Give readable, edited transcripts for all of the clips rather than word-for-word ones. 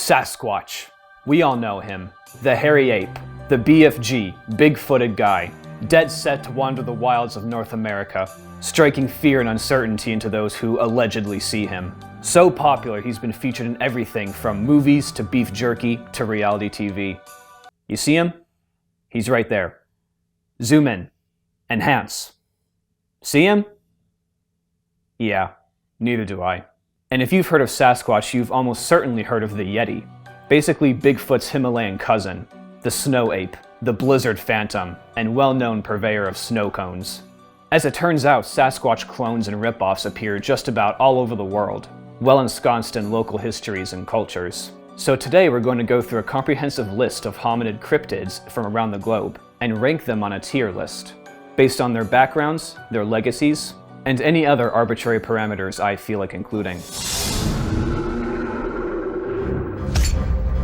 Sasquatch. We all know him. The hairy ape, the BFG, big-footed guy, dead set to wander the wilds of North America, striking fear and uncertainty into those who allegedly see him. So popular, he's been featured in everything from movies to beef jerky to reality TV. You see him? He's right there. Zoom in. Enhance. See him? Yeah, neither do I. And if you've heard of Sasquatch, you've almost certainly heard of the Yeti. Basically Bigfoot's Himalayan cousin, the snow ape, the blizzard phantom, and well-known purveyor of snow cones. As it turns out, Sasquatch clones and ripoffs appear just about all over the world, well ensconced in local histories and cultures. So today we're going to go through a comprehensive list of hominid cryptids from around the globe, and rank them on a tier list, based on their backgrounds, their legacies, and any other arbitrary parameters I feel like including.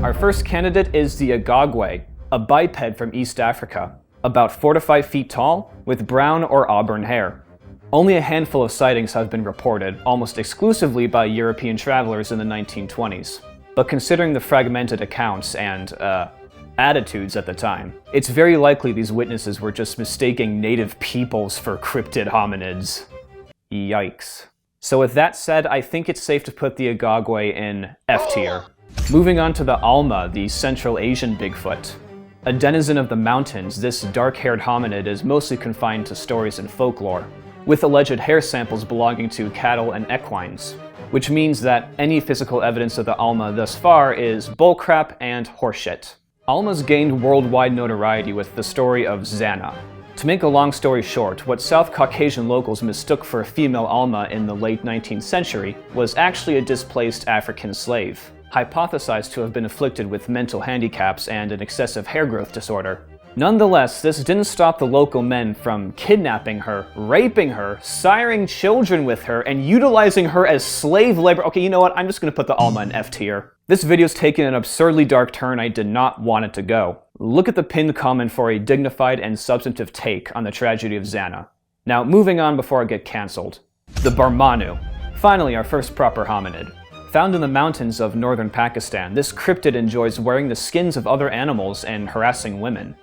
Our first candidate is the Agagwe, a biped from East Africa, about 4 to 5 feet tall, with brown or auburn hair. Only a handful of sightings have been reported, almost exclusively by European travelers in the 1920s. But considering the fragmented accounts and, attitudes at the time, it's very likely these witnesses were just mistaking native peoples for cryptid hominids. Yikes. So with that said, I think it's safe to put the Agagwe in F tier. Moving on to the Alma, the Central Asian Bigfoot. A denizen of the mountains, this dark-haired hominid is mostly confined to stories and folklore, with alleged hair samples belonging to cattle and equines, which means that any physical evidence of the Alma thus far is bullcrap and horseshit. Almas gained worldwide notoriety with the story of Xana. To make a long story short, what South Caucasian locals mistook for a female Alma in the late 19th century was actually a displaced African slave, hypothesized to have been afflicted with mental handicaps and an excessive hair growth disorder. Nonetheless, this didn't stop the local men from kidnapping her, raping her, siring children with her, and utilizing her as slave labor. Okay, you know what? I'm just gonna put the Alma in F tier. This video's taken an absurdly dark turn I did not want it to go. Look at the pinned comment for a dignified and substantive take on the tragedy of Xana. Now, moving on before I get cancelled. The Barmanu. Finally, our first proper hominid. Found in the mountains of northern Pakistan, this cryptid enjoys wearing the skins of other animals and harassing women.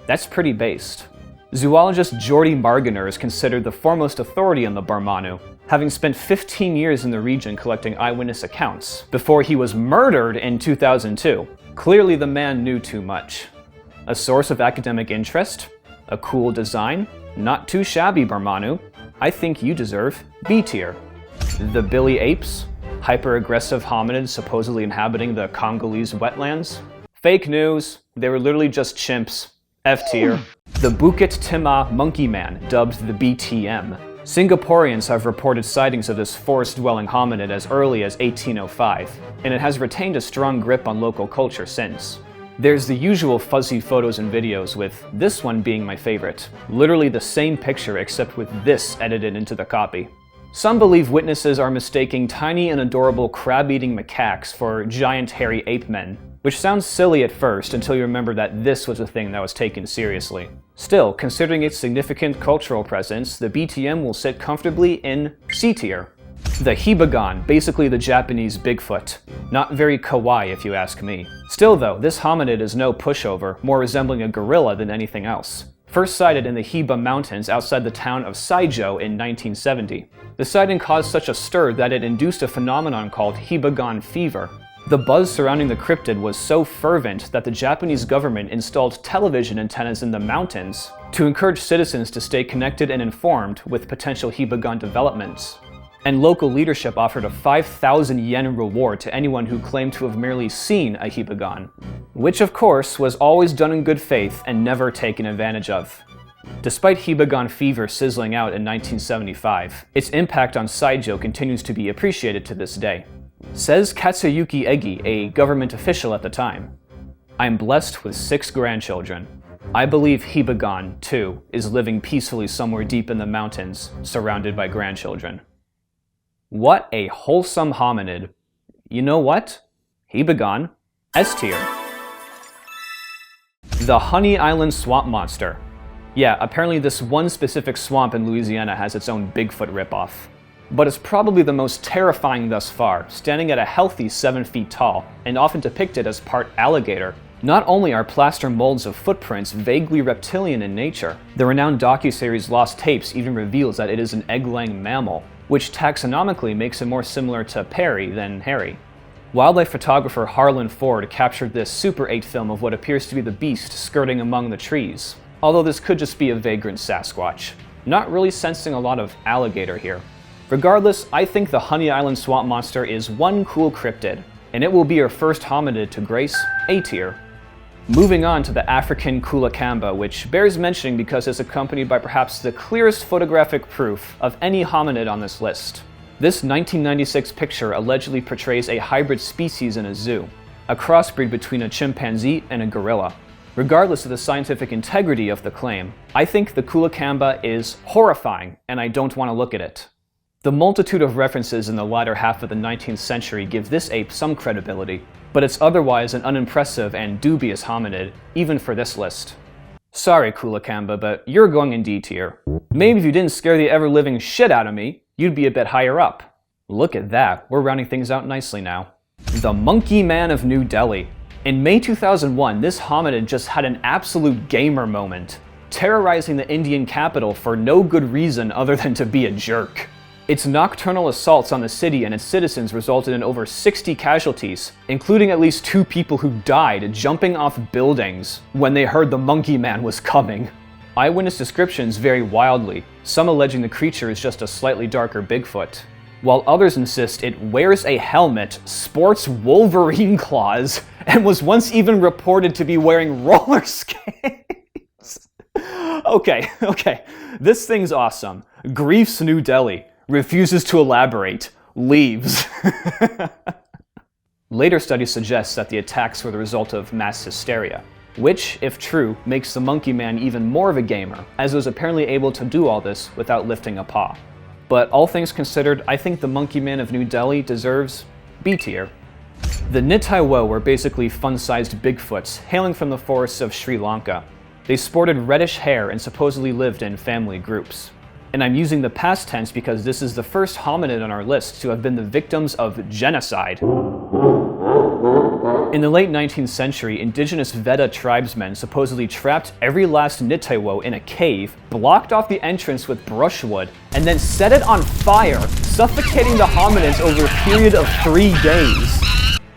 That's pretty based. Zoologist Jordi Marginer is considered the foremost authority on the Barmanu, having spent 15 years in the region collecting eyewitness accounts, before he was murdered in 2002. Clearly the man knew too much. A source of academic interest? A cool design? Not too shabby, Barmanu. I think you deserve B tier. The Billy Apes? Hyper-aggressive hominids supposedly inhabiting the Congolese wetlands? Fake news. They were literally just chimps. F tier. The Bukit Timah Monkey Man, dubbed the BTM. Singaporeans have reported sightings of this forest-dwelling hominid as early as 1805, and it has retained a strong grip on local culture since. There's the usual fuzzy photos and videos, with this one being my favorite. Literally the same picture except with this edited into the copy. Some believe witnesses are mistaking tiny and adorable crab-eating macaques for giant hairy ape men, which sounds silly at first until you remember that this was a thing that was taken seriously. Still, considering its significant cultural presence, the BTM will sit comfortably in C tier. The Hibagon, basically the Japanese Bigfoot. Not very kawaii if you ask me. Still though, this hominid is no pushover, more resembling a gorilla than anything else. First sighted in the Hiba Mountains outside the town of Saijo in 1970. The sighting caused such a stir that it induced a phenomenon called Hibagon fever. The buzz surrounding the cryptid was so fervent that the Japanese government installed television antennas in the mountains to encourage citizens to stay connected and informed with potential Hibagon developments. And local leadership offered a 5,000 yen reward to anyone who claimed to have merely seen a Hibagon, which of course was always done in good faith and never taken advantage of. Despite Hibagon fever sizzling out in 1975, its impact on Saijo continues to be appreciated to this day. Says Katsuyuki Egi, a government official at the time. I am blessed with 6 grandchildren. I believe Hibagon, too, is living peacefully somewhere deep in the mountains, surrounded by grandchildren. What a wholesome hominid. You know what? Hibagon, S tier. The Honey Island Swamp Monster. Yeah, apparently this one specific swamp in Louisiana has its own Bigfoot ripoff. but it's probably the most terrifying thus far, standing at a healthy 7 feet tall, and often depicted as part alligator. Not only are plaster molds of footprints vaguely reptilian in nature, the renowned docuseries Lost Tapes even reveals that it is an egg-laying mammal, which taxonomically makes it more similar to Perry than Harry. Wildlife photographer Harlan Ford captured this Super 8 film of what appears to be the beast skirting among the trees, although this could just be a vagrant Sasquatch. Not really sensing a lot of alligator here. Regardless, I think the Honey Island swamp monster is one cool cryptid, and it will be our first hominid to grace A tier. Moving on to the African Kulakamba, which bears mentioning because it's accompanied by perhaps the clearest photographic proof of any hominid on this list. This 1996 picture allegedly portrays a hybrid species in a zoo, a crossbreed between a chimpanzee and a gorilla. Regardless of the scientific integrity of the claim, I think the Kulakamba is horrifying, and I don't want to look at it. The multitude of references in the latter half of the 19th century give this ape some credibility, but it's otherwise an unimpressive and dubious hominid, even for this list. Sorry, Kulakamba, but you're going in D tier. Maybe if you didn't scare the ever-living shit out of me, you'd be a bit higher up. Look at that, we're rounding things out nicely now. The Monkey Man of New Delhi. In May 2001, this hominid just had an absolute gamer moment, terrorizing the Indian capital for no good reason other than to be a jerk. Its nocturnal assaults on the city and its citizens resulted in over 60 casualties, including at least 2 people who died jumping off buildings when they heard the Monkey Man was coming. Eyewitness descriptions vary wildly, some alleging the creature is just a slightly darker Bigfoot, while others insist it wears a helmet, sports Wolverine claws, and was once even reported to be wearing roller skates. Okay, this thing's awesome. Griefs New Delhi. Refuses to elaborate. Leaves. Later studies suggest that the attacks were the result of mass hysteria, which, if true, makes the Monkey Man even more of a gamer, as it was apparently able to do all this without lifting a paw. But all things considered, I think the Monkey Man of New Delhi deserves B tier. The Nitaiwo were basically fun-sized Bigfoots, hailing from the forests of Sri Lanka. They sported reddish hair and supposedly lived in family groups. And I'm using the past tense because this is the first hominid on our list to have been the victims of genocide. In the late 19th century, indigenous Vedda tribesmen supposedly trapped every last Nitaiwo in a cave, blocked off the entrance with brushwood, and then set it on fire, suffocating the hominids over a period of 3 days.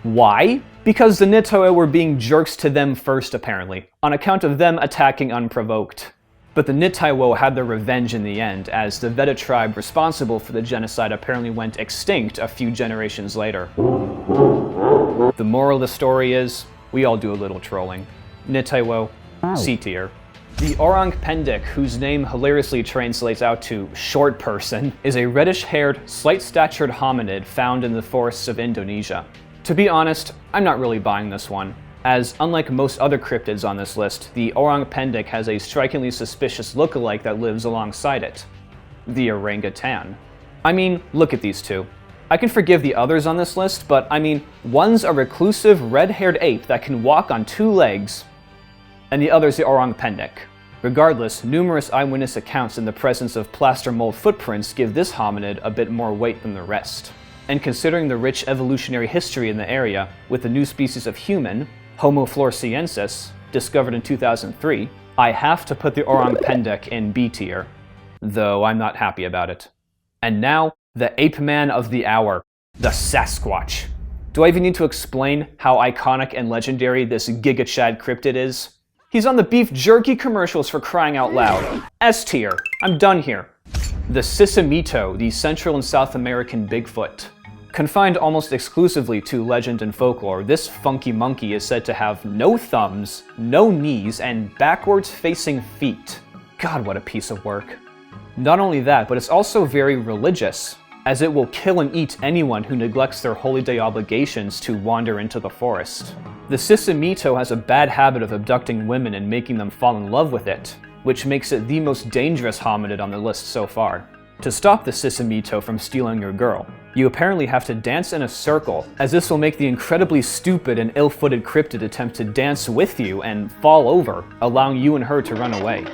Why? Because the Nitaiwo were being jerks to them first, apparently, on account of them attacking unprovoked. But the Nitaiwo had their revenge in the end, as the Vedda tribe responsible for the genocide apparently went extinct a few generations later. The moral of the story is, we all do a little trolling. Nitaiwo, C tier. The Orang Pendek, whose name hilariously translates out to short person, is a reddish-haired, slight-statured hominid found in the forests of Indonesia. To be honest, I'm not really buying this one, as unlike most other cryptids on this list, the Orang Pendek has a strikingly suspicious look-alike that lives alongside it. The orangutan. I mean, look at these two. I can forgive the others on this list, but I mean, one's a reclusive red-haired ape that can walk on 2 legs, and the other's the Orang Pendek. Regardless, numerous eyewitness accounts in the presence of plaster mold footprints give this hominid a bit more weight than the rest. And considering the rich evolutionary history in the area, with the new species of human, Homo floresiensis, discovered in 2003, I have to put the Orang Pendek in B tier, though I'm not happy about it. And now, the ape man of the hour, the Sasquatch. Do I even need to explain how iconic and legendary this Giga Chad cryptid is? He's on the beef jerky commercials for crying out loud. S tier. I'm done here. The Sisamito, the Central and South American Bigfoot. Confined almost exclusively to legend and folklore, this funky monkey is said to have no thumbs, no knees, and backwards-facing feet. God, what a piece of work. Not only that, but it's also very religious, as it will kill and eat anyone who neglects their holy day obligations to wander into the forest. The Sisamito has a bad habit of abducting women and making them fall in love with it, which makes it the most dangerous hominid on the list so far. To stop the Sisamito from stealing your girl, you apparently have to dance in a circle, as this will make the incredibly stupid and ill-footed cryptid attempt to dance with you and fall over, allowing you and her to run away.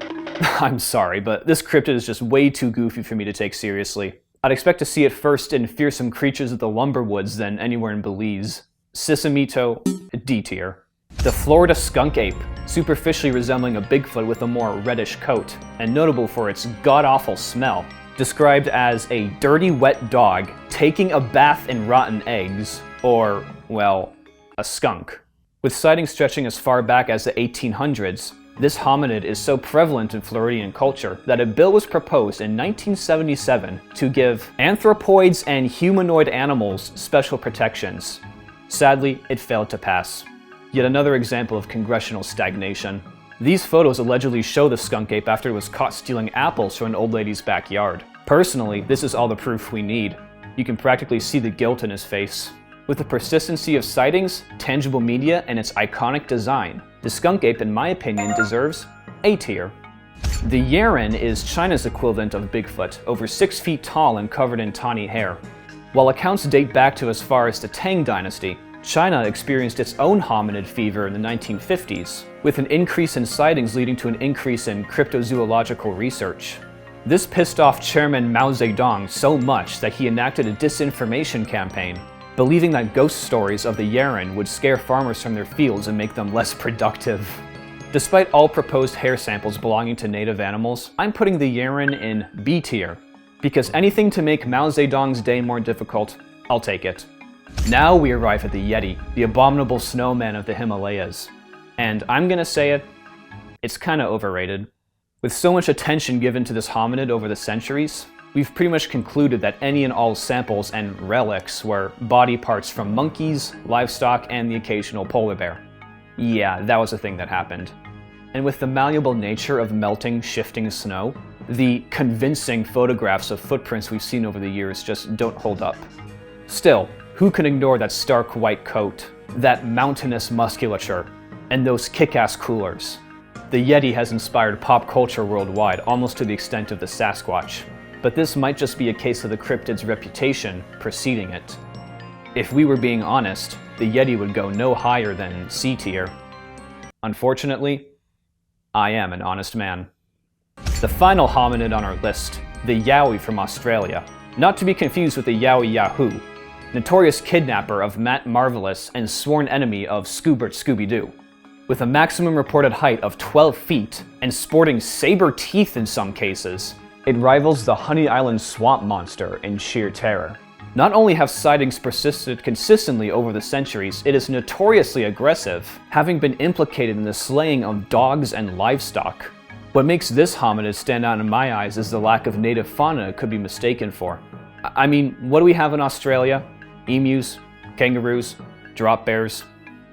I'm sorry, but this cryptid is just way too goofy for me to take seriously. I'd expect to see it first in Fearsome Creatures of the Lumberwoods than anywhere in Belize. Sisamito, D tier. The Florida skunk ape, superficially resembling a Bigfoot with a more reddish coat, and notable for its god-awful smell. Described as a dirty, wet dog taking a bath in rotten eggs, or, well, a skunk. With sightings stretching as far back as the 1800s, this hominid is so prevalent in Floridian culture that a bill was proposed in 1977 to give anthropoids and humanoid animals special protections. Sadly, it failed to pass. Yet another example of congressional stagnation. These photos allegedly show the skunk ape after it was caught stealing apples from an old lady's backyard. Personally, this is all the proof we need. You can practically see the guilt in his face. With the persistency of sightings, tangible media, and its iconic design, the skunk ape, in my opinion, deserves A tier. The Yeren is China's equivalent of Bigfoot, over 6 feet tall and covered in tawny hair. While accounts date back to as far as the Tang Dynasty, China experienced its own hominid fever in the 1950s, with an increase in sightings leading to an increase in cryptozoological research. This pissed off Chairman Mao Zedong so much that he enacted a disinformation campaign, believing that ghost stories of the Yeren would scare farmers from their fields and make them less productive. Despite all proposed hair samples belonging to native animals, I'm putting the Yeren in B tier, because anything to make Mao Zedong's day more difficult, I'll take it. Now we arrive at the Yeti, the abominable snowman of the Himalayas. And I'm gonna say it, it's kinda overrated. With so much attention given to this hominid over the centuries, we've pretty much concluded that any and all samples and relics were body parts from monkeys, livestock, and the occasional polar bear. Yeah, that was a thing that happened. And with the malleable nature of melting, shifting snow, the convincing photographs of footprints we've seen over the years just don't hold up. Still, who can ignore that stark white coat, that mountainous musculature, and those kick-ass coolers? The Yeti has inspired pop culture worldwide, almost to the extent of the Sasquatch. But this might just be a case of the cryptid's reputation preceding it. If we were being honest, the Yeti would go no higher than C tier. Unfortunately, I am an honest man. The final hominid on our list, the Yowie from Australia. Not to be confused with the Yowie Yahoo, notorious kidnapper of Matt Marvelous and sworn enemy of Scoobert Scooby-Doo. With a maximum reported height of 12 feet and sporting saber teeth in some cases, it rivals the Honey Island swamp monster in sheer terror. Not only have sightings persisted consistently over the centuries, it is notoriously aggressive, having been implicated in the slaying of dogs and livestock. What makes this hominid stand out in my eyes is the lack of native fauna it could be mistaken for. I mean, what do we have in Australia? Emus, kangaroos, drop bears.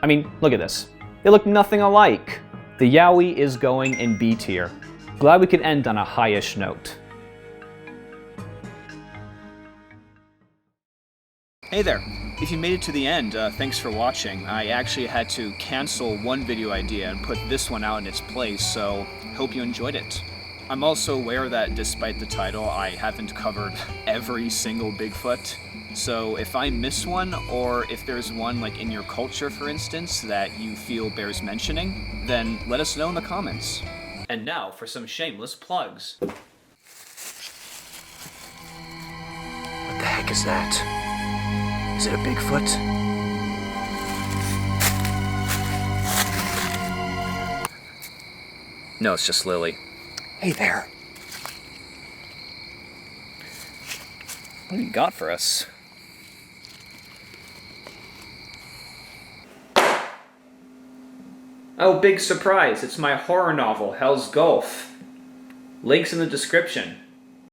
I mean, look at this. They look nothing alike. The Yowie is going in B tier. Glad we could end on a high-ish note. Hey there, if you made it to the end, thanks for watching. I actually had to cancel one video idea and put this one out in its place, so hope you enjoyed it. I'm also aware that despite the title, I haven't covered every single Bigfoot. So if I miss one, or if there's one like in your culture, for instance, that you feel bears mentioning, then let us know in the comments. And now for some shameless plugs. What the heck is that? Is it a Bigfoot? No, it's just Lily. Hey there. What do you got for us? Oh, big surprise. It's my horror novel, Hell's Gulf. Links in the description.